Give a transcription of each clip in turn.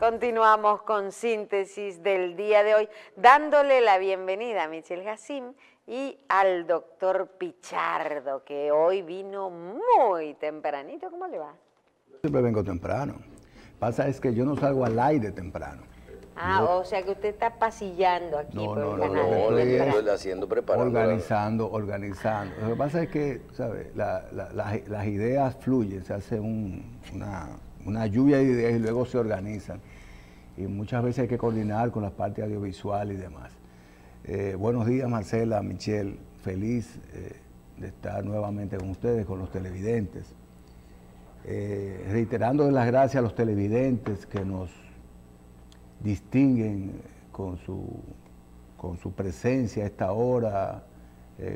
Continuamos con Síntesis del día de hoy, dándole la bienvenida a Michelle Jacim y al doctor Pichardo, que hoy vino muy tempranito. ¿Cómo le va? Siempre vengo temprano. Pasa es que yo no salgo al aire temprano. O sea que usted está pasillando aquí por el canal. No, le estoy haciendo, preparando. Organizando. Lo que pasa es que, ¿sabes? Las ideas fluyen, se hace una lluvia de ideas y luego se organizan. Y muchas veces hay que coordinar con las partes audiovisuales y demás. Buenos días, Marcela, Michelle. Feliz de estar nuevamente con ustedes, con los televidentes. Reiterando las gracias a los televidentes que nos distinguen con su presencia a esta hora,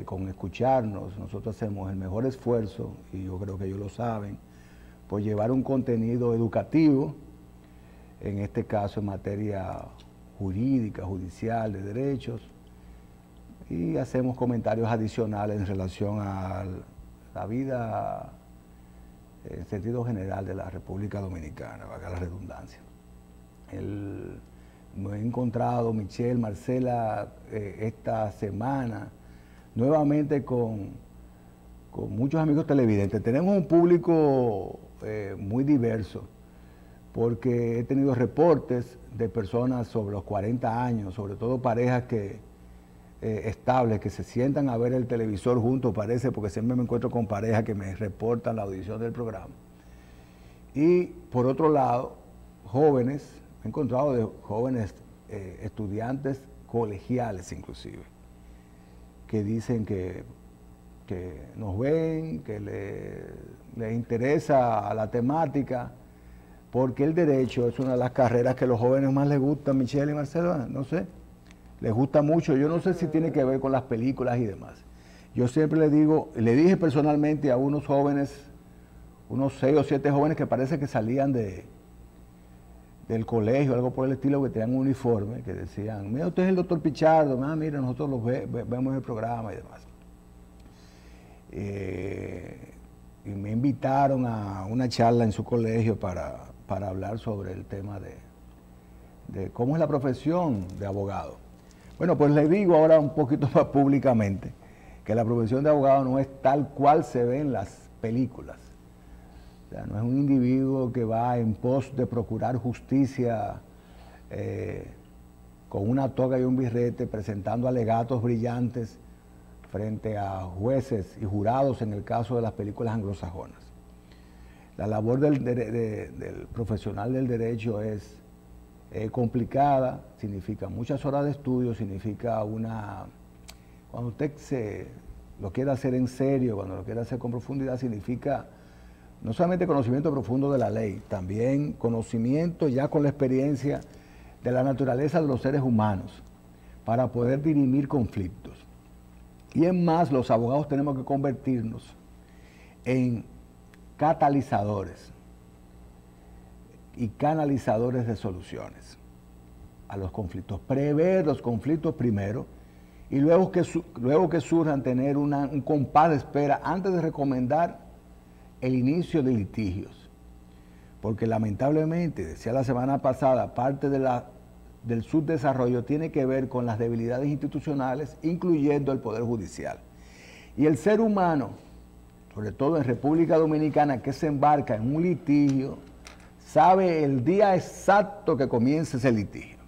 con escucharnos. Nosotros hacemos el mejor esfuerzo, y yo creo que ellos lo saben, por llevar un contenido educativo, en este caso en materia jurídica, judicial, de derechos, y hacemos comentarios adicionales en relación a la vida en sentido general de la República Dominicana, valga la redundancia. Me he encontrado, Michelle, Marcela, esta semana, nuevamente con muchos amigos televidentes. Tenemos un público muy diverso, porque he tenido reportes de personas sobre los 40 años, sobre todo parejas estables, que se sientan a ver el televisor juntos, parece, porque siempre me encuentro con parejas que me reportan la audición del programa. Y por otro lado, jóvenes, he encontrado de jóvenes estudiantes colegiales inclusive, que dicen que nos ven, que les interesa la temática, porque el derecho es una de las carreras que a los jóvenes más les gusta, Michelle y Marcelo, no sé, les gusta mucho. Yo no sé si tiene que ver con las películas y demás. Yo siempre le dije personalmente a unos jóvenes, unos 6 o 7 jóvenes que parece que salían del colegio, algo por el estilo, que tenían un uniforme, que decían, mira, usted es el doctor Pichardo, mira, nosotros los vemos en el programa y demás. Y me invitaron a una charla en su colegio para hablar sobre el tema de cómo es la profesión de abogado. Bueno, pues le digo ahora un poquito más públicamente que la profesión de abogado no es tal cual se ve en las películas. O sea, no es un individuo que va en pos de procurar justicia con una toga y un birrete, presentando alegatos brillantes frente a jueces y jurados en el caso de las películas anglosajonas. La labor del profesional del derecho es complicada, significa muchas horas de estudio, significa cuando usted lo quiere hacer en serio, cuando lo quiere hacer con profundidad, significa no solamente conocimiento profundo de la ley, también conocimiento ya con la experiencia de la naturaleza de los seres humanos para poder dirimir conflictos. Y en más, los abogados tenemos que convertirnos en catalizadores y canalizadores de soluciones a los conflictos. Prever los conflictos primero y luego que surjan, tener un compás de espera antes de recomendar el inicio de litigios. Porque lamentablemente, decía la semana pasada, parte del subdesarrollo tiene que ver con las debilidades institucionales, incluyendo el Poder Judicial. Y el ser humano, sobre todo en República Dominicana, que se embarca en un litigio, sabe el día exacto que comienza ese litigio.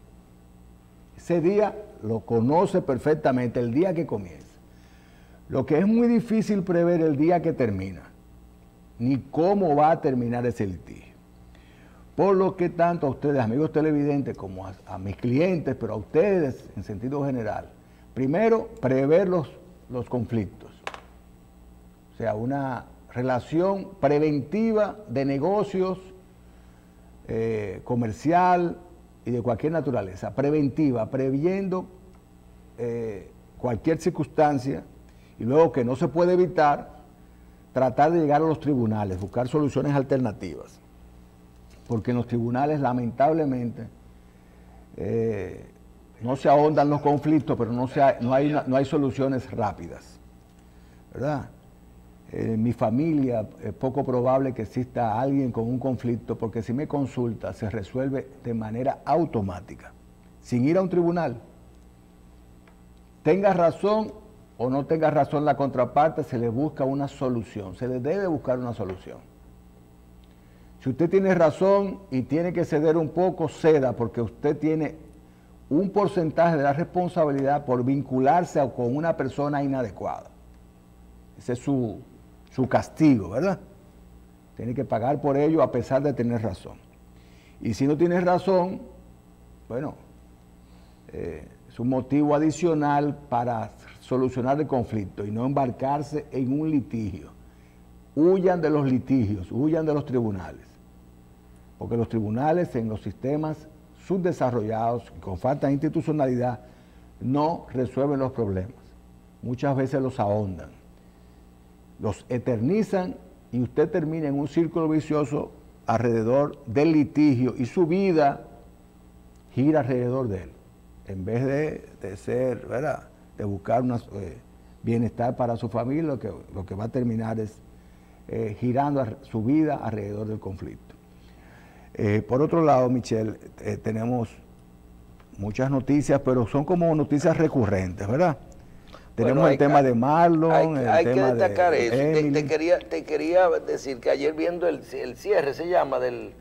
Ese día lo conoce perfectamente, el día que comienza. Lo que es muy difícil prever el día que termina, ni cómo va a terminar ese litigio. Por lo que tanto a ustedes, amigos televidentes, como a mis clientes, pero a ustedes en sentido general, primero, prever los conflictos. O sea, una relación preventiva de negocios, comercial y de cualquier naturaleza, preventiva, previendo cualquier circunstancia, y luego que no se puede evitar, tratar de llegar a los tribunales, buscar soluciones alternativas. Porque en los tribunales, lamentablemente, no se ahondan los conflictos, pero no hay soluciones rápidas, ¿verdad? En mi familia es poco probable que exista alguien con un conflicto, porque si me consulta se resuelve de manera automática, sin ir a un tribunal. Tenga razón o no tenga razón la contraparte, se le busca una solución, se le debe buscar una solución. Si usted tiene razón y tiene que ceder un poco, ceda, porque usted tiene un porcentaje de la responsabilidad por vincularse con una persona inadecuada. Ese es su castigo, ¿verdad? Tiene que pagar por ello a pesar de tener razón. Y si no tiene razón, bueno, es un motivo adicional para solucionar el conflicto y no embarcarse en un litigio. Huyan de los litigios, huyan de los tribunales. Porque los tribunales en los sistemas subdesarrollados, con falta de institucionalidad, no resuelven los problemas. Muchas veces los ahondan, los eternizan y usted termina en un círculo vicioso alrededor del litigio y su vida gira alrededor de él, en vez de ser, ¿verdad?, de buscar bienestar para su familia, lo que va a terminar es girando su vida alrededor del conflicto. Por otro lado, Michelle, tenemos muchas noticias, pero son como noticias recurrentes, ¿verdad? Tenemos el tema de Marlon, hay que destacar eso. Te quería decir que ayer viendo el cierre, se llama, del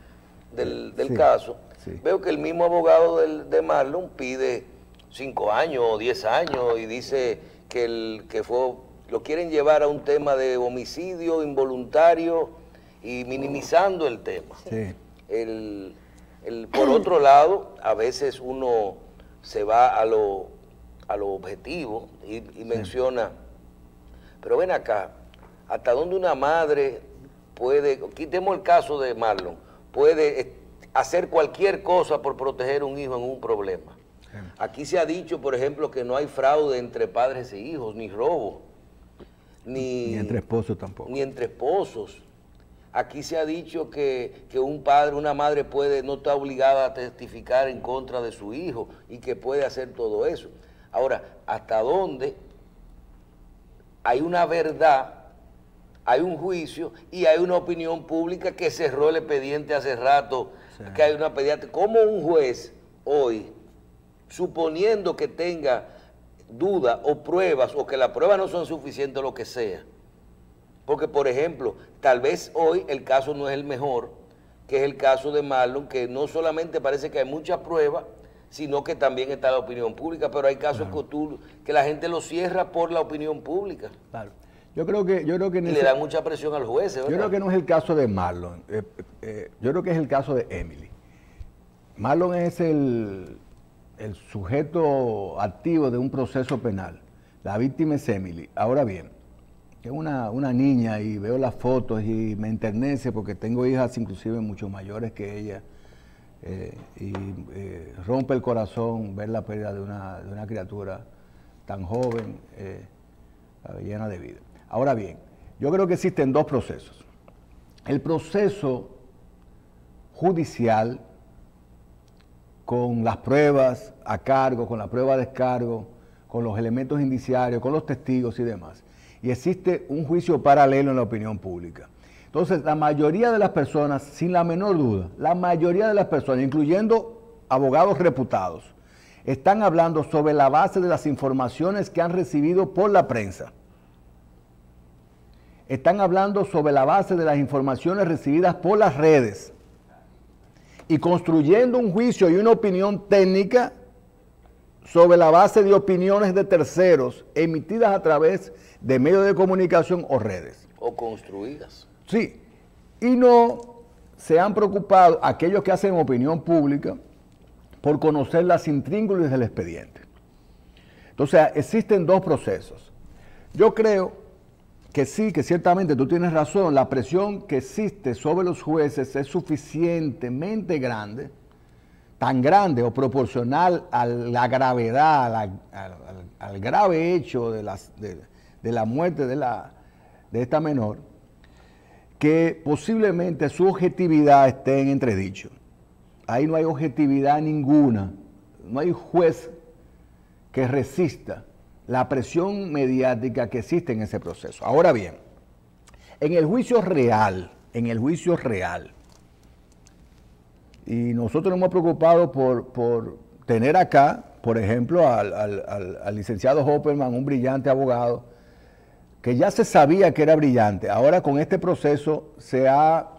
caso, veo que el mismo abogado de Marlon pide 5 años o 10 años y dice que lo quieren llevar a un tema de homicidio involuntario y minimizando el tema. Sí. Por otro lado, a veces uno se va a lo objetivo y menciona, pero ven acá, hasta dónde una madre puede, quitemos el caso de Marlon, puede hacer cualquier cosa por proteger a un hijo en un problema. Aquí se ha dicho, por ejemplo, que no hay fraude entre padres e hijos, ni robo, ni entre esposos tampoco. Ni entre esposos. Aquí se ha dicho que un padre, una madre no está obligada a testificar en contra de su hijo y que puede hacer todo eso. Ahora, ¿hasta dónde hay una verdad, hay un juicio y hay una opinión pública que cerró el expediente hace rato, sí, que hay una pediatra? ¿Cómo un juez hoy, suponiendo que tenga dudas o pruebas o que las pruebas no son suficientes o lo que sea? Porque, por ejemplo, tal vez hoy el caso no es el mejor, que es el caso de Marlon, que no solamente parece que hay muchas pruebas, sino que también está la opinión pública, pero hay casos, claro, que la gente lo cierra por la opinión pública. Claro. Yo creo que y le dan mucha presión al juez, ¿verdad? Yo creo que no es el caso de Marlon, yo creo que es el caso de Emily. Marlon es el sujeto activo de un proceso penal. La víctima es Emily. Ahora bien, es una niña y veo las fotos y me enternece porque tengo hijas inclusive mucho mayores que ella, y rompe el corazón ver la pérdida de una criatura tan joven, llena de vida. Ahora bien, yo creo que existen dos procesos. El proceso judicial, con las pruebas a cargo, con la prueba a descargo, con los elementos indiciarios, con los testigos y demás. Y existe un juicio paralelo en la opinión pública. Entonces, la mayoría de las personas, sin la menor duda, la mayoría de las personas, incluyendo abogados reputados, están hablando sobre la base de las informaciones que han recibido por la prensa. Están hablando sobre la base de las informaciones recibidas por las redes y construyendo un juicio y una opinión técnica sobre la base de opiniones de terceros emitidas a través de medios de comunicación o redes. O construidas. Sí, y no se han preocupado aquellos que hacen opinión pública por conocer las intríngulis del expediente. Entonces, existen dos procesos. Yo creo que sí, que ciertamente tú tienes razón, la presión que existe sobre los jueces es suficientemente grande, tan grande o proporcional a la gravedad, al grave hecho de la muerte de esta menor, que posiblemente su objetividad esté en entredicho. Ahí no hay objetividad ninguna, no hay juez que resista la presión mediática que existe en ese proceso. Ahora bien, En el juicio real, y nosotros nos hemos preocupado por tener acá, por ejemplo, al licenciado Hopperman, un brillante abogado, que ya se sabía que era brillante. Ahora con este proceso se ha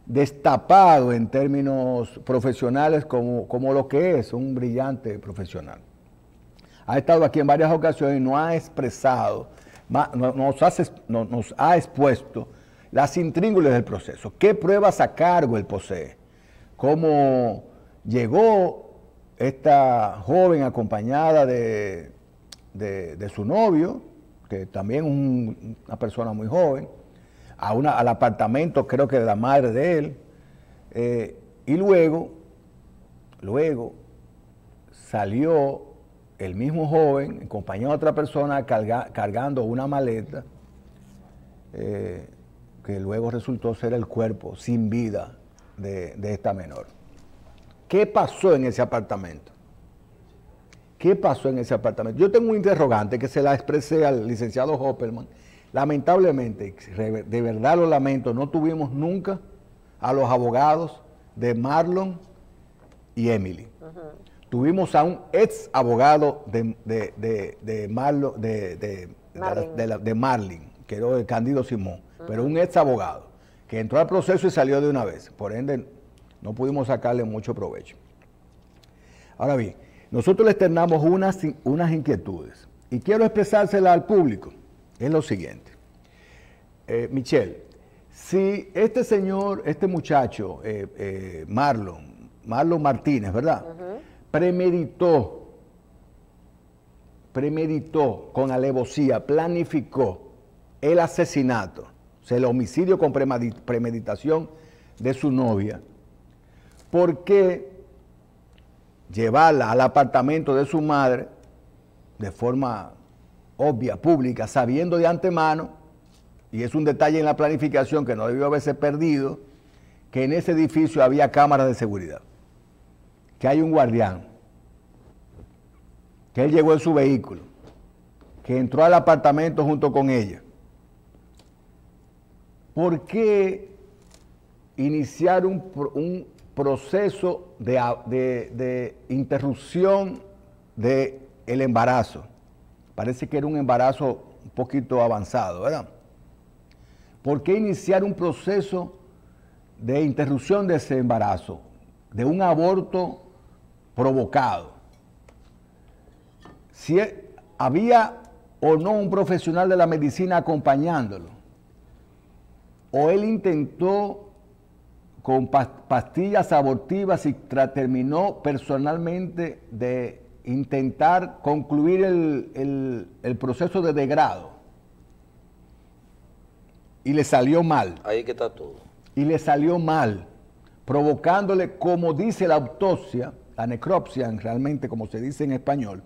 destapado en términos profesionales como lo que es un brillante profesional. Ha estado aquí en varias ocasiones y nos ha expresado, nos ha expuesto las intríngulis del proceso. ¿Qué pruebas a cargo él posee? ¿Cómo llegó esta joven acompañada de su novio, que también es una persona muy joven, al apartamento, creo que de la madre de él, y luego salió el mismo joven, en compañía de otra persona, cargando una maleta, que luego resultó ser el cuerpo sin vida de esta menor. ¿Qué pasó en ese apartamento? ¿Qué pasó en ese apartamento? Yo tengo un interrogante que se la expresé al licenciado Hopperman. Lamentablemente, de verdad lo lamento, no tuvimos nunca a los abogados de Marlon y Emily. Tuvimos a un ex abogado de Marlin, que era el Cándido Simón, pero un ex abogado que entró al proceso y salió de una vez. Por ende, no pudimos sacarle mucho provecho. Ahora bien, nosotros le externamos unas inquietudes y quiero expresárselas al público. Es lo siguiente. Michelle, si este señor, este muchacho, Marlon Martínez, ¿verdad? Premeditó con alevosía, planificó el asesinato, o sea, el homicidio con premeditación de su novia, ¿por qué llevarla al apartamento de su madre de forma obvia, pública, sabiendo de antemano, y es un detalle en la planificación que no debió haberse perdido, que en ese edificio había cámaras de seguridad, que hay un guardián, que él llegó en su vehículo, que entró al apartamento junto con ella? ¿Por qué iniciar un proceso de interrupción del embarazo? Parece que era un embarazo un poquito avanzado, ¿verdad? ¿Por qué iniciar un proceso de interrupción de ese embarazo, de un aborto provocado? Si había o no un profesional de la medicina acompañándolo, o él intentó con pastillas abortivas y terminó personalmente de intentar concluir el proceso de degrado. Y le salió mal. Ahí que está todo. Y le salió mal, provocándole, como dice la autopsia, la necropsia, realmente como se dice en español,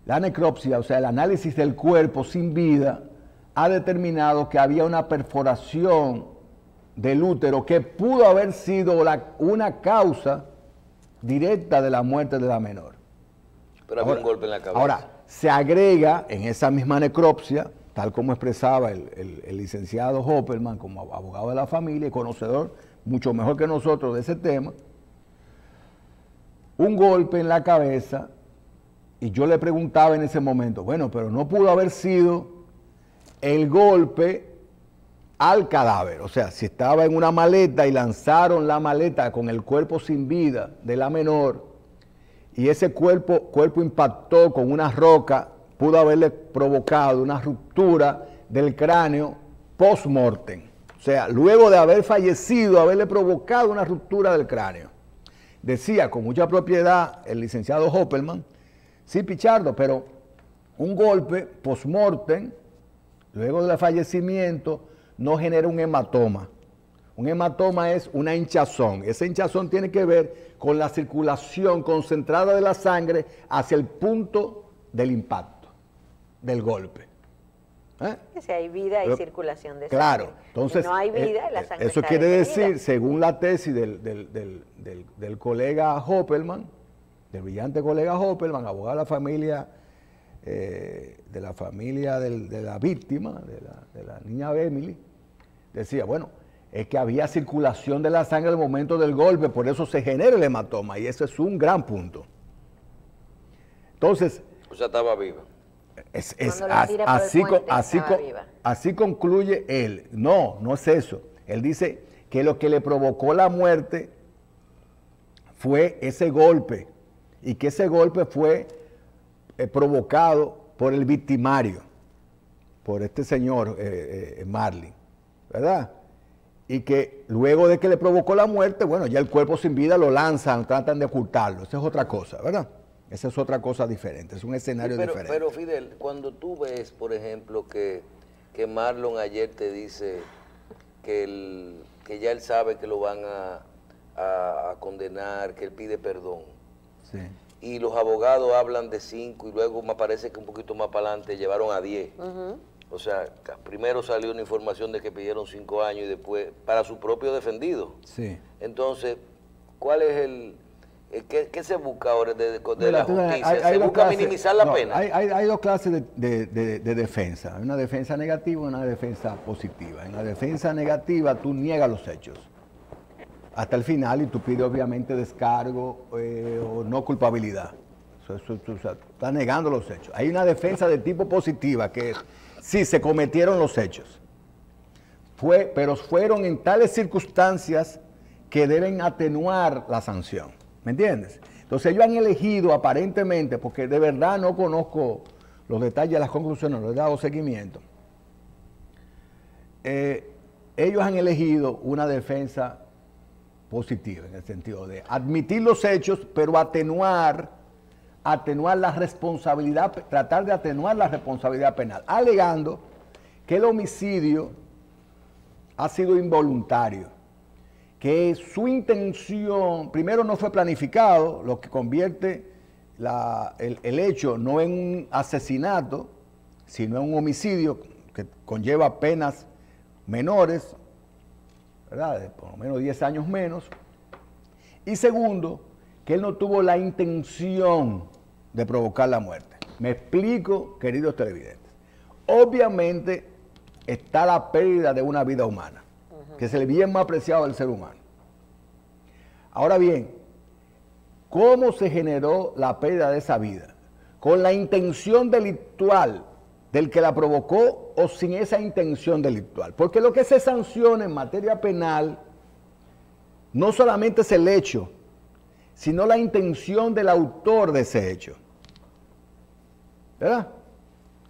la necropsia, o sea, el análisis del cuerpo sin vida, ha determinado que había una perforación del útero que pudo haber sido una causa directa de la muerte de la menor. Pero había un golpe en la cabeza. Ahora, se agrega en esa misma necropsia, tal como expresaba el licenciado Hopperman como abogado de la familia y conocedor mucho mejor que nosotros de ese tema, un golpe en la cabeza, y yo le preguntaba en ese momento, bueno, pero no pudo haber sido el golpe al cadáver, o sea, si estaba en una maleta y lanzaron la maleta con el cuerpo sin vida de la menor, y ese cuerpo impactó con una roca, pudo haberle provocado una ruptura del cráneo post-mortem. O sea, luego de haber fallecido, haberle provocado una ruptura del cráneo. Decía con mucha propiedad el licenciado Hopperman, sí, Pichardo, pero un golpe post-mortem, luego del fallecimiento, no genera un hematoma. Un hematoma es una hinchazón. Esa hinchazón tiene que ver con la circulación concentrada de la sangre hacia el punto del impacto, del golpe. Si hay vida hay circulación de sangre. Claro, entonces, si no hay vida, la sangre eso está quiere detenida. decir, según la tesis del colega Hopperman, del brillante colega Hopperman, abogado de la familia de la familia de la víctima, de la niña Emily, decía, bueno, es que había circulación de la sangre al momento del golpe, por eso se genera el hematoma, y ese es un gran punto. Entonces... O sea, estaba viva. Así concluye él. No, no es eso. Él dice que lo que le provocó la muerte fue ese golpe, y que ese golpe fue provocado por el victimario, por este señor Marlin, ¿verdad? Y que luego de que le provocó la muerte, bueno, ya el cuerpo sin vida lo lanzan, tratan de ocultarlo. Esa es otra cosa, ¿verdad? Esa es otra cosa diferente, es un escenario diferente. Pero Fidel, cuando tú ves, por ejemplo, que Marlon ayer te dice que ya él sabe que lo van a condenar, que él pide perdón, sí, y los abogados hablan de 5 y luego me parece que un poquito más para adelante llevaron a 10. O sea, primero salió una información de que pidieron 5 años y después para su propio defendido. Sí. Entonces, ¿cuál es ¿qué se busca ahora de la justicia? ¿Se busca minimizar la pena? Hay dos clases de defensa. Hay una defensa negativa y una defensa positiva. En la defensa negativa tú niegas los hechos hasta el final y tú pides obviamente descargo o no culpabilidad. Estás negando los hechos. Hay una defensa de tipo positiva que es, sí, se cometieron los hechos, pero fueron en tales circunstancias que deben atenuar la sanción. ¿Me entiendes? Entonces ellos han elegido aparentemente, porque de verdad no conozco los detalles de las conclusiones, no he dado seguimiento, ellos han elegido una defensa positiva, en el sentido de admitir los hechos, pero atenuar la responsabilidad, tratar de atenuar la responsabilidad penal, alegando que el homicidio ha sido involuntario, que su intención, primero no fue planificado, lo que convierte el hecho no en un asesinato, sino en un homicidio que conlleva penas menores, ¿verdad? De por lo menos 10 años menos. Y segundo, que él no tuvo la intención de provocar la muerte. Me explico, queridos televidentes. Obviamente está la pérdida de una vida humana, que es el bien más preciado del ser humano. Ahora bien, ¿cómo se generó la pérdida de esa vida? ¿Con la intención delictual del que la provocó o sin esa intención delictual? Porque lo que se sanciona en materia penal no solamente es el hecho, sino la intención del autor de ese hecho. ¿Verdad?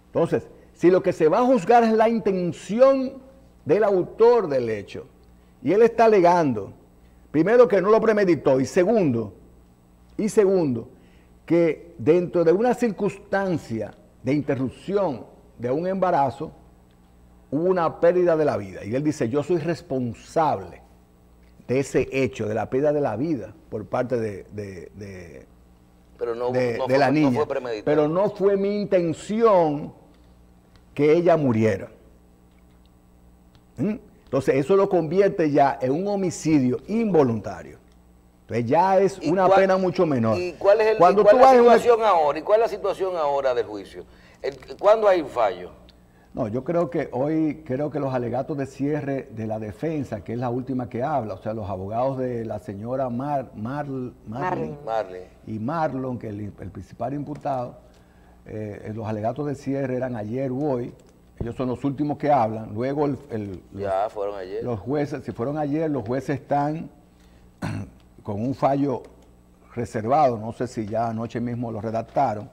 Entonces, si lo que se va a juzgar es la intención del autor del hecho, y él está alegando, primero, que no lo premeditó, y segundo, que dentro de una circunstancia de interrupción de un embarazo, hubo una pérdida de la vida. Y él dice, yo soy responsable de ese hecho, de la pérdida de la vida por parte de la niña. No fue premeditado. Pero no fue mi intención que ella muriera. Entonces eso lo convierte ya en un homicidio involuntario. Entonces ya es una pena mucho menor. ¿Y cuál es la situación ahora? ¿Y cuál es la situación ahora del juicio? ¿Cuándo hay un fallo? No, yo creo que los alegatos de cierre de la defensa, que es la última que habla, o sea, los abogados de la señora Marlin y Marlon, que es el principal imputado, los alegatos de cierre eran ayer u hoy. Ellos son los últimos que hablan. Luego fueron ayer. Los jueces, si fueron ayer, los jueces están con un fallo reservado. No sé si ya anoche mismo lo redactaron.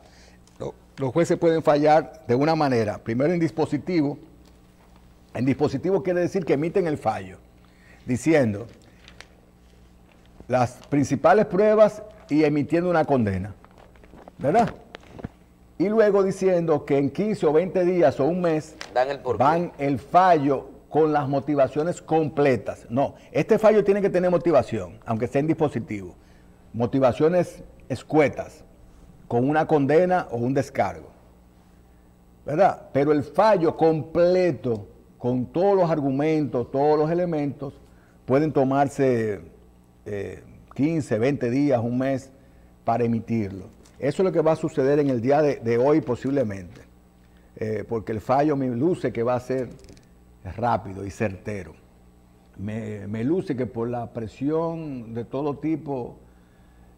Los jueces pueden fallar de una manera. Primero en dispositivo. En dispositivo quiere decir que emiten el fallo, diciendo las principales pruebas y emitiendo una condena. ¿Verdad? Y luego diciendo que en 15 o 20 días o un mes van el fallo con las motivaciones completas. No, este fallo tiene que tener motivación, aunque sea en dispositivo. Motivaciones escuetas, con una condena o un descargo. ¿Verdad? Pero el fallo completo, con todos los argumentos, todos los elementos, pueden tomarse 15, 20 días, un mes para emitirlo. Eso es lo que va a suceder en el día de hoy posiblemente, porque el fallo me luce que va a ser rápido y certero. Me luce que por la presión de todo tipo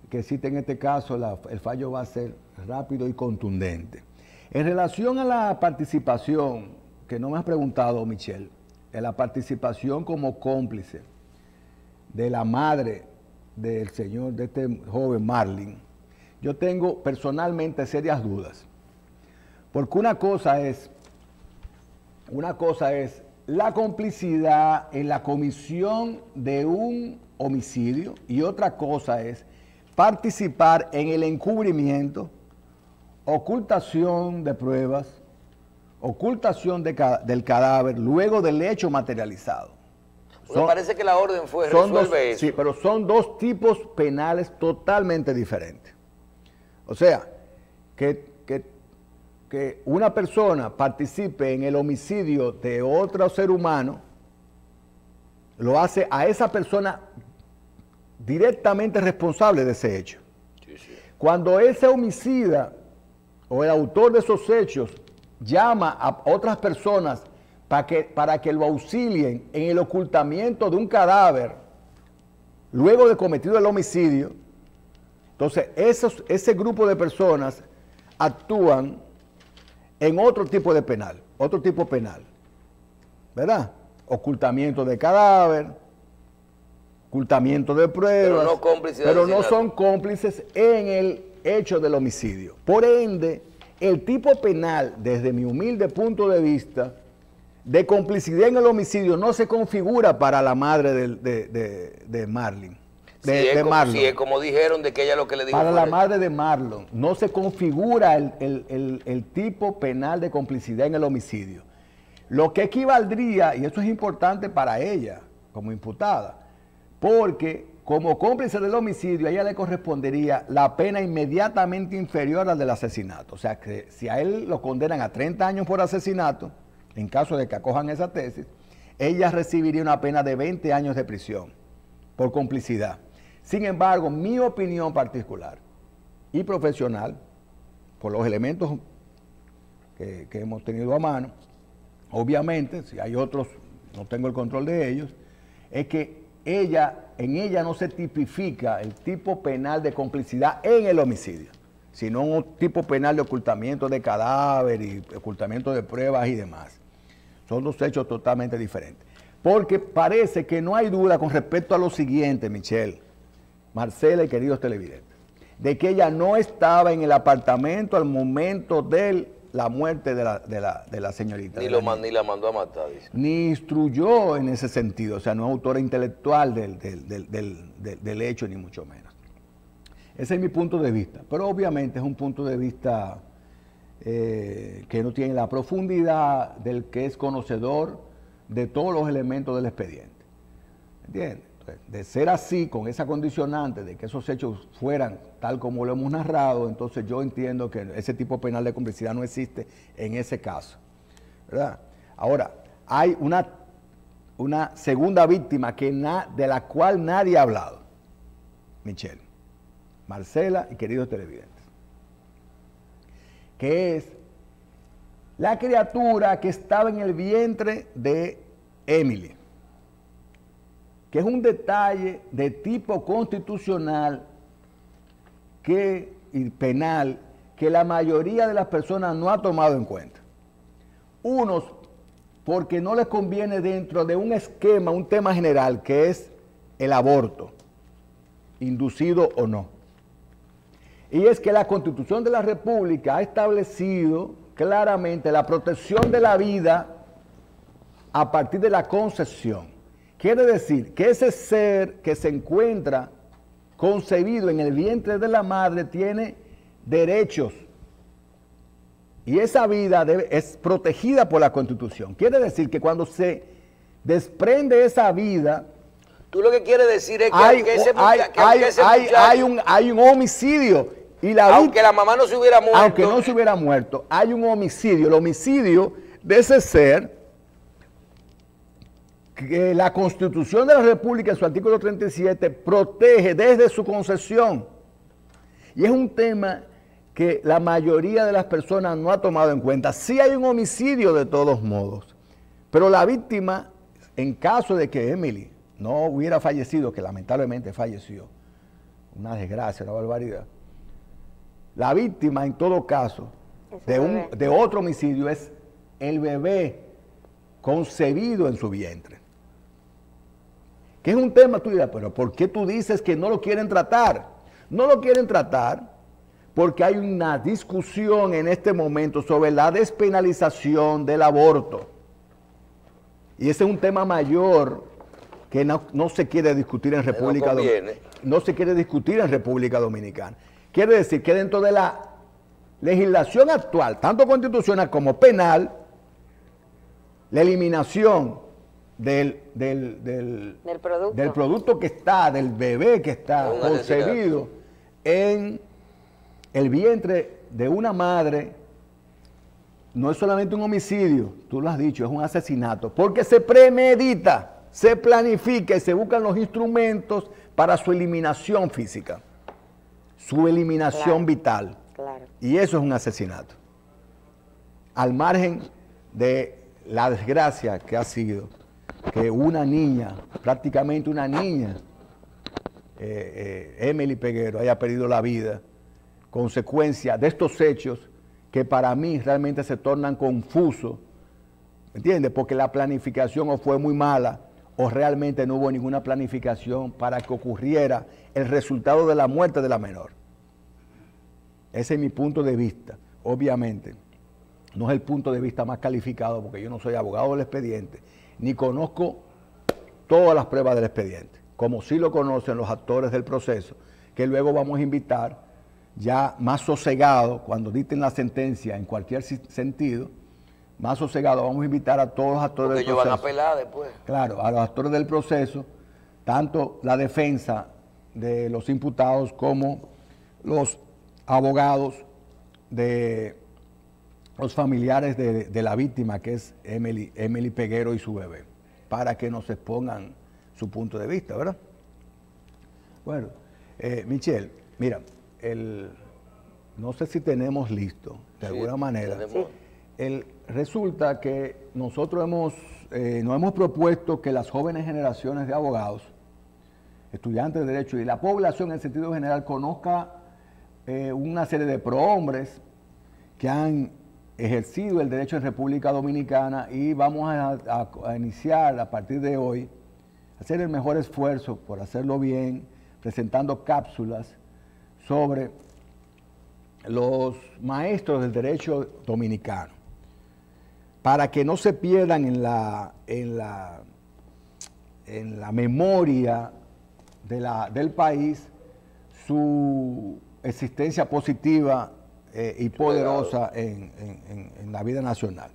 que existe en este caso, el fallo va a ser rápido y contundente. En relación a la participación, que no me has preguntado, Michelle, de la participación como cómplice de la madre del señor, de este joven Marlin, yo tengo personalmente serias dudas. Porque una cosa es la complicidad en la comisión de un homicidio y otra cosa es participar en el encubrimiento, ocultación de pruebas, ocultación del cadáver luego del hecho materializado. Me parece que la orden resuelve eso. Sí, pero son dos tipos penales totalmente diferentes. O sea, que una persona participe en el homicidio de otro ser humano, lo hace a esa persona directamente responsable de ese hecho. Sí, sí. Cuando ese homicida o el autor de esos hechos llama a otras personas para que lo auxilien en el ocultamiento de un cadáver luego de cometido el homicidio, entonces ese grupo de personas actúan en otro tipo de penal, ¿verdad? Ocultamiento de cadáver, ocultamiento de pruebas, pero no son cómplices en el hecho del homicidio. Por ende, el tipo penal, desde mi humilde punto de vista, de complicidad en el homicidio no se configura para la madre de Marlin. Marlon. Si es como dijeron, de que ella lo que le dijo. Para la madre de Marlon no se configura el tipo penal de complicidad en el homicidio. Lo que equivaldría, y eso es importante para ella como imputada, porque como cómplice del homicidio a ella le correspondería la pena inmediatamente inferior a la del asesinato. O sea que si a él lo condenan a 30 años por asesinato, en caso de que acojan esa tesis, ella recibiría una pena de 20 años de prisión por complicidad. Sin embargo, mi opinión particular y profesional, por los elementos que hemos tenido a mano, obviamente, si hay otros, no tengo el control de ellos, es que en ella no se tipifica el tipo penal de complicidad en el homicidio, sino un tipo penal de ocultamiento de cadáver y ocultamiento de pruebas y demás. Son dos hechos totalmente diferentes. Porque parece que no hay duda con respecto a lo siguiente, Michelle, Marcela y queridos televidentes, de que ella no estaba en el apartamento al momento de la muerte de la señorita. Ni la mandó a matar, dice. Ni instruyó en ese sentido, o sea, no es autora intelectual del hecho, ni mucho menos. Ese es mi punto de vista, pero obviamente es un punto de vista que no tiene la profundidad del que es conocedor de todos los elementos del expediente. ¿Entiendes? Entonces, de ser así, con esa condicionante de que esos hechos fueran tal como lo hemos narrado, entonces yo entiendo que ese tipo penal de complicidad no existe en ese caso, ¿verdad? Ahora, hay una segunda víctima de la cual nadie ha hablado, Michelle, Marcela y queridos televidentes, que es la criatura que estaba en el vientre de Emily, que es un detalle de tipo constitucional y penal que la mayoría de las personas no ha tomado en cuenta. Unos, porque no les conviene dentro de un esquema, un tema general, que es el aborto, inducido o no. Y es que la Constitución de la República ha establecido claramente la protección de la vida a partir de la concepción. Quiere decir que ese ser que se encuentra concebido en el vientre de la madre tiene derechos y esa vida es protegida por la Constitución. Quiere decir que cuando se desprende esa vida, tú lo que quieres decir es que hay un homicidio. Y aunque la mamá no se hubiera muerto. Aunque no se hubiera muerto, hay un homicidio. El homicidio de ese ser, que la Constitución de la República en su artículo 37 protege desde su concepción. Y es un tema que la mayoría de las personas no ha tomado en cuenta. Sí hay un homicidio de todos modos, pero la víctima, en caso de que Emily no hubiera fallecido, que lamentablemente falleció, una desgracia, una barbaridad, la víctima en todo caso de otro homicidio es el bebé concebido en su vientre. Que es un tema, tú dirás, pero ¿por qué tú dices que no lo quieren tratar? No lo quieren tratar porque hay una discusión en este momento sobre la despenalización del aborto. Y ese es un tema mayor que no se quiere discutir en República Dominicana. No se quiere discutir en República Dominicana. Quiere decir que dentro de la legislación actual, tanto constitucional como penal, la eliminación del producto que está, del bebé que está concebido en el vientre de una madre, no es solamente un homicidio, tú lo has dicho, es un asesinato, porque se premedita, se planifica y se buscan los instrumentos para su eliminación física, su eliminación vital. Claro. Y eso es un asesinato. Al margen de la desgracia que ha sido que una niña, prácticamente una niña, Emily Peguero, haya perdido la vida, consecuencia de estos hechos que para mí realmente se tornan confusos, ¿entiendes? Porque la planificación o fue muy mala o realmente no hubo ninguna planificación para que ocurriera el resultado de la muerte de la menor. Ese es mi punto de vista. Obviamente, no es el punto de vista más calificado porque yo no soy abogado del expediente, ni conozco todas las pruebas del expediente, como sí lo conocen los actores del proceso, que luego vamos a invitar ya más sosegado, cuando dicten la sentencia en cualquier sentido, más sosegado, vamos a invitar a todos los actores del proceso. Porque ellos van a apelar después. Claro, a los actores del proceso, tanto la defensa de los imputados como los abogados de los familiares de la víctima, que es Emily Peguero y su bebé, para que nos expongan su punto de vista, ¿verdad? Bueno, Michelle, mira, no sé si tenemos listo, de alguna manera. Resulta que nosotros nos hemos propuesto que las jóvenes generaciones de abogados, estudiantes de Derecho y la población en sentido general conozca una serie de prohombres que han ejercido el derecho en República Dominicana y vamos a iniciar a partir de hoy, hacer el mejor esfuerzo por hacerlo bien, presentando cápsulas sobre los maestros del derecho dominicano, para que no se pierdan en la memoria del país su existencia positiva y poderosa en la vida nacional.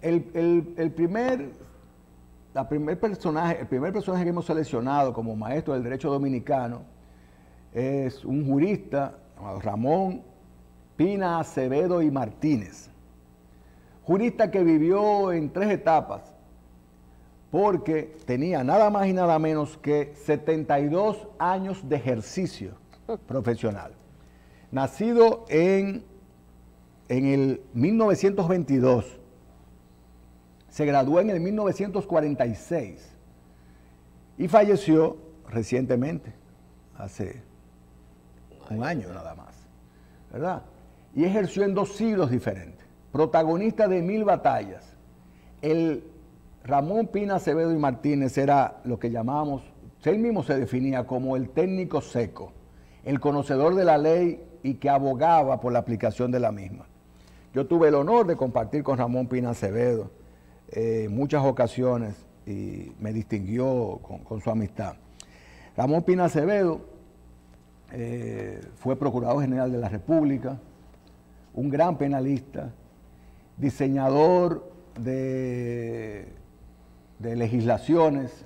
El primer personaje que hemos seleccionado como maestro del derecho dominicano es un jurista llamado Ramón Pina Acevedo y Martínez. Jurista que vivió en 3 etapas, porque tenía nada más y nada menos que 72 años de ejercicio profesional. Nacido en el 1922, se graduó en el 1946 y falleció recientemente, hace un año nada más, ¿verdad? Y ejerció en 2 siglos diferentes, protagonista de 1000 batallas. El Ramón Pina Acevedo y Martínez era lo que llamamos, él mismo se definía como el técnico seco, el conocedor de la ley y que abogaba por la aplicación de la misma. Yo tuve el honor de compartir con Ramón Pina Acevedo en muchas ocasiones y me distinguió con su amistad. Ramón Pina Acevedo fue Procurador General de la República, un gran penalista, diseñador de legislaciones,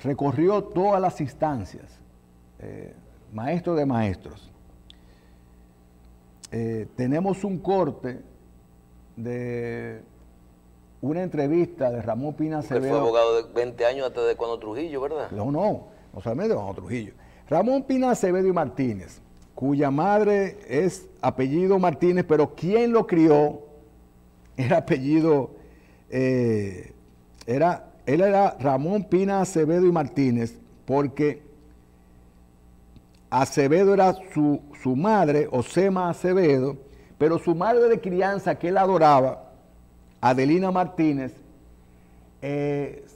recorrió todas las instancias, maestro de maestros. Tenemos un corte de una entrevista de Ramón Pina Acevedo. Fue abogado de 20 años hasta de cuando Trujillo, ¿verdad? No solamente de cuando Trujillo. Ramón Pina Acevedo y Martínez cuya madre es apellido Martínez, pero quien lo crió era apellido, él era Ramón Pina Acevedo y Martínez, porque Acevedo era su madre, Osema Acevedo, pero su madre de crianza que él adoraba, Adelina Martínez,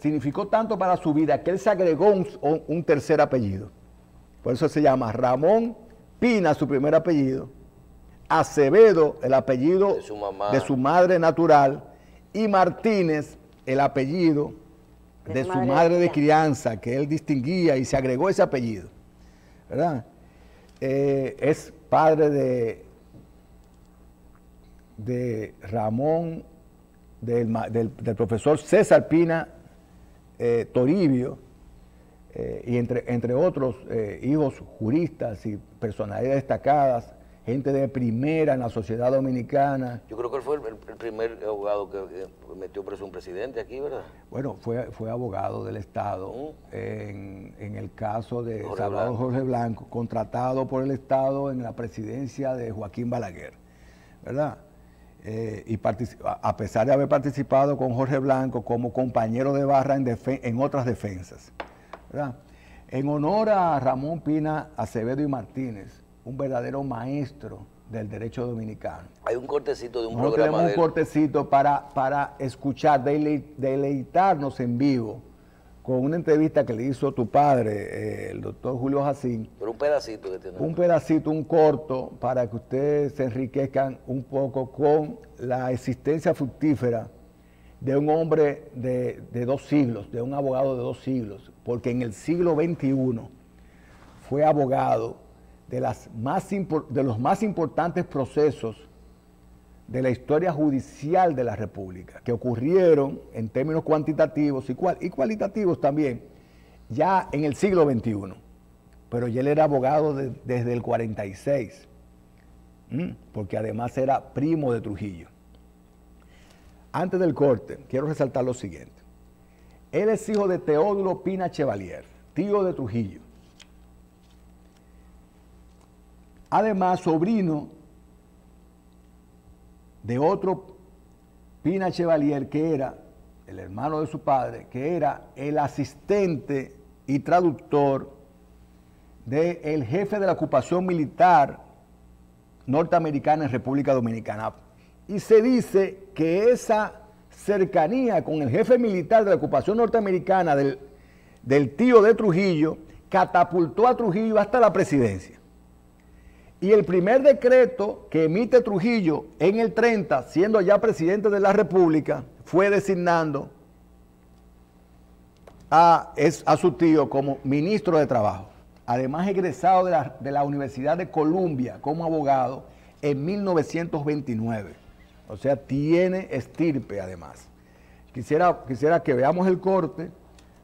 significó tanto para su vida que él se agregó un tercer apellido. Por eso se llama Ramón Pina, su primer apellido, Acevedo, el apellido de su madre natural, y Martínez, el apellido de su madre de crianza, que él distinguía y se agregó ese apellido, ¿verdad? Es padre de Ramón, del profesor César Pina Toribio, y entre otros hijos juristas y personalidades destacadas, gente de primera en la sociedad dominicana. Yo creo que él fue el primer abogado que metió preso a un presidente aquí, ¿verdad? Bueno, fue abogado del Estado en el caso de Salvador Jorge Blanco, contratado por el Estado en la presidencia de Joaquín Balaguer, ¿verdad? Y a pesar de haber participado con Jorge Blanco como compañero de barra en otras defensas, ¿verdad? En honor a Ramón Pina Acevedo y Martínez, un verdadero maestro del derecho dominicano. Hay un cortecito de un Nosotros programa tenemos un cortecito para escuchar, deleitarnos en vivo con una entrevista que le hizo tu padre, el doctor Julio Jacín. Pero un pedacito que tiene. Un pedacito, un corto, para que ustedes se enriquezcan un poco con la existencia fructífera de un hombre de 2 siglos, de un abogado de 2 siglos, porque en el siglo XXI fue abogado de los más importantes procesos de la historia judicial de la República, que ocurrieron en términos cuantitativos y cualitativos también, ya en el siglo XXI. Pero ya él era abogado desde el 46, porque además era primo de Trujillo. Antes del corte, quiero resaltar lo siguiente. Él es hijo de Teodulo Pina Chevalier, tío de Trujillo. Además, sobrino de otro Pina Chevalier, que era el hermano de su padre, que era el asistente y traductor del jefe de la ocupación militar norteamericana en República Dominicana. Y se dice que esa cercanía con el jefe militar de la ocupación norteamericana del tío de Trujillo catapultó a Trujillo hasta la presidencia. Y el primer decreto que emite Trujillo en el 30, siendo ya presidente de la República, fue designando a su tío como ministro de Trabajo. Además, egresado de la Universidad de Columbia como abogado en 1929. O sea, tiene estirpe además. Quisiera que veamos el corte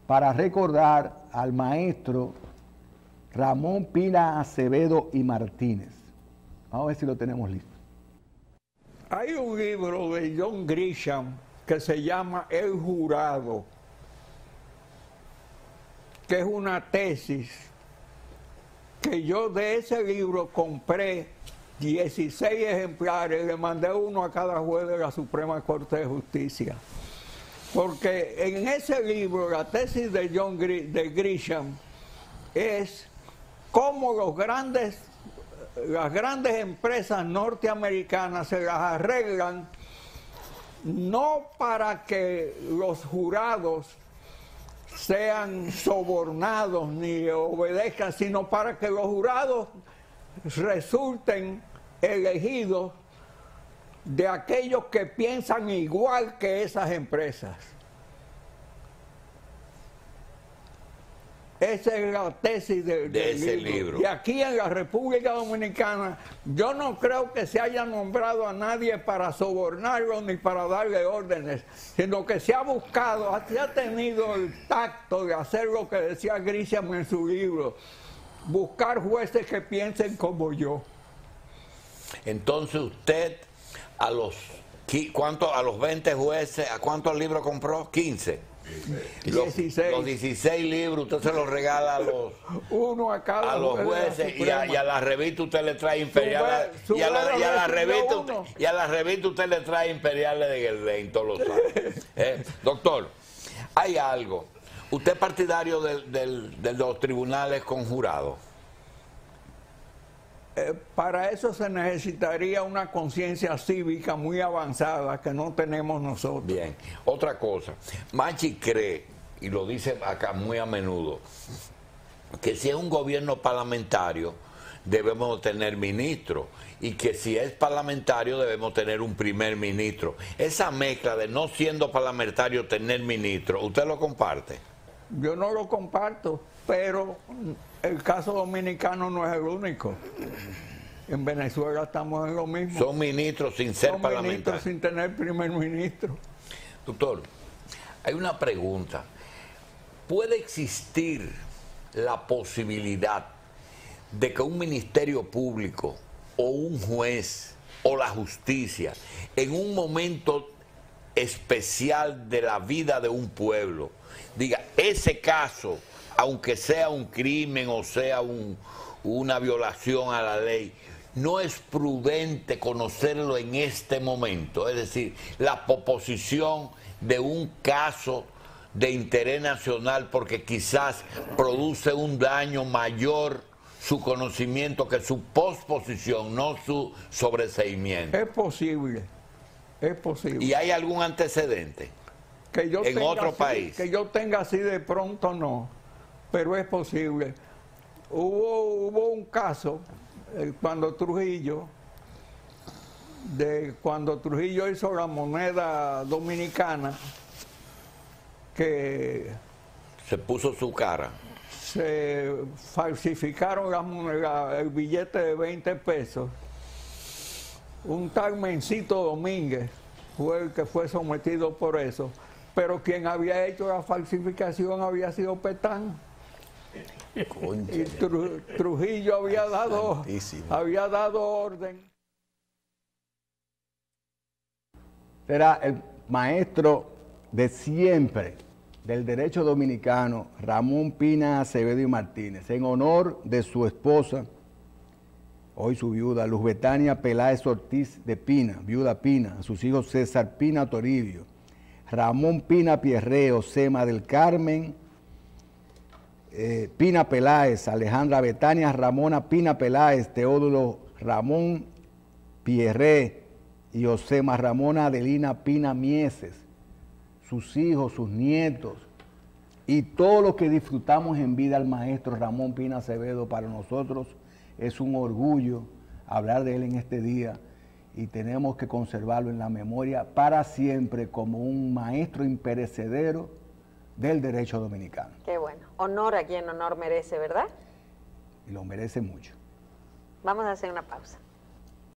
para recordar al maestro Ramón Pina Acevedo y Martínez. Vamos a ver si lo tenemos listo. Hay un libro de John Grisham que se llama El Jurado, que es una tesis que yo de ese libro compré 16 ejemplares, le mandé uno a cada juez de la Suprema Corte de Justicia. Porque en ese libro, la tesis de de Grisham es cómo las grandes empresas norteamericanas se las arreglan no para que los jurados sean sobornados ni obedezcan, sino para que los jurados resulten elegidos de aquellos que piensan igual que esas empresas. Esa es la tesis de ese libro. Y aquí en la República Dominicana, yo no creo que se haya nombrado a nadie para sobornarlo ni para darle órdenes, sino que se ha buscado, se ha tenido el tacto de hacer lo que decía Grisham en su libro, buscar jueces que piensen como yo. Entonces usted, a los 20 jueces, ¿a cuántos libros compró? 15. Los 16 libros usted se los regala a los, uno a cada a los jueces y a la revista usted le trae imperiales y a la revista usted le trae imperiales de Gerlain todos los años. Doctor, hay algo. ¿Usted es partidario de los tribunales con jurado? Para eso se necesitaría una conciencia cívica muy avanzada que no tenemos nosotros. Bien, otra cosa. Machi cree, y lo dice acá muy a menudo, que si es un gobierno parlamentario debemos tener ministro y que si es parlamentario debemos tener un primer ministro. Esa mezcla de no siendo parlamentario tener ministro, ¿usted lo comparte? Yo no lo comparto, pero el caso dominicano no es el único. En Venezuela estamos en lo mismo. Son ministros sin ser parlamentarios. Ministros sin tener primer ministro. Doctor, hay una pregunta. ¿Puede existir la posibilidad de que un ministerio público o un juez o la justicia en un momento especial de la vida de un pueblo diga, ese caso, aunque sea un crimen o sea una violación a la ley, no es prudente conocerlo en este momento? Es decir, la proposición de un caso de interés nacional porque quizás produce un daño mayor su conocimiento que su posposición, no su sobreseimiento. Es posible, es posible. ¿Y hay algún antecedente que yo en otro país? Que yo tenga así de pronto no, pero es posible. Hubo un caso cuando Trujillo hizo la moneda dominicana, que se puso su cara. Se falsificaron las monedas, el billete de 20 pesos. Un tal Mencito Domínguez fue el que fue sometido por eso, pero quien había hecho la falsificación había sido Petán. Y Trujillo había dado orden. Era el maestro de siempre del derecho dominicano, Ramón Pina Acevedo y Martínez, en honor de su esposa, hoy su viuda, Luz Betania Peláez Ortiz de Pina, viuda Pina, a sus hijos César Pina Toribio, Ramón Pina Pierreo, Sema del Carmen, Pina Peláez, Alejandra Betania Ramona Pina Peláez, Teodulo Ramón Pierré y Osema Ramona Adelina Pina Mieses, sus hijos, sus nietos y todo lo que disfrutamos en vida al maestro Ramón Pina Acevedo. Para nosotros es un orgullo hablar de él en este día y tenemos que conservarlo en la memoria para siempre como un maestro imperecedero del derecho dominicano. Qué bueno. Honor a quien honor merece, ¿verdad? Y lo merece mucho. Vamos a hacer una pausa.